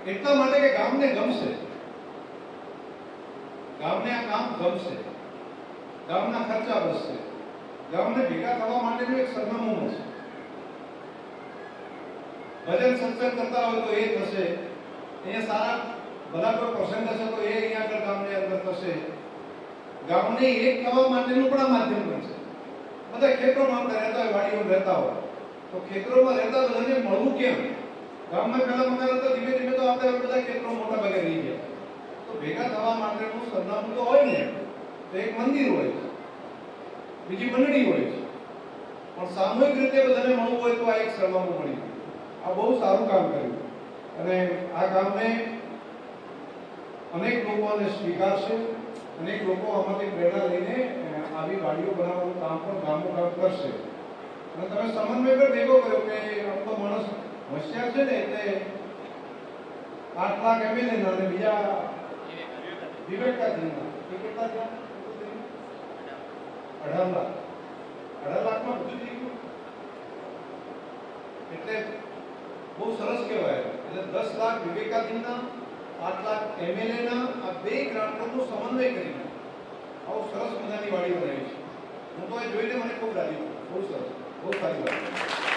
એટલા માટે કે ગામને ગમશે, ગામને આ કામ ગમશે, ગામના ખર્ચા બચશે, ગામને ભેગા થવા માટેનું એક સરનામું મળશે. ભજન સત્સંગ કરતા હોય તો એ થશે, અહીંયા સારા ભલા કોઈ પ્રસંગ હશે તો એ અહીંયા આગળ ગામની અંદર થશે. ગામને એક થવા માટેનું પણ આ માધ્યમ બનશે. બધા ખેતરોમાં આપણે રહેતા હોય, વાડીઓમાં રહેતા હોય તો ખેતરોમાં રહેતા બધાને મળવું કેમ? ગામમાં પહેલા મકાન હતા, ધીમે ધીમે તો આપણે બધા ખેતરો મોટા ભાગે રહી ગયા. તો ભેગા થવા માટેનું સરનામું તો હોય ને, તો એક મંદિર હોય છે, બીજી મંડળી હોય છે, પણ સામૂહિક રીતે બધાને મળવું હોય તો આ એક સરનામું મળી ગયું. આ બહુ સારું કામ કર્યું અને આ કામને અનેક લોકોને સ્વીકારશે. અનેક લોકો આમાંથી પ્રેરણા લઈને આવી વાડીઓ બનાવવાનું કામ પણ ગામો કરશે. અને તમે સમન્વય પર ભેગો કર્યો કે આમ તો માણસ હોશિયાર છે ને, એટલે 8 લાખ એમએલએ ના અને બીજા વિવેકાધીનના એ કેટલા થયા? 18 લાખ. 18 લાખમાં બધું થઈ ગયું. એટલે બહુ સરસ કહેવાય. એટલે 10 લાખ વિવેકાધીનના, 8 લાખ એમએલએ ના, આ બે ગ્રાન્ટોનો સમન્વય કરીને આવું સરસ મજાની વાડી બનાવી છે. હું તો એ જોઈને મને ખૂબ રાજી છું. બહુ સરસ, બહુ સારી વાત.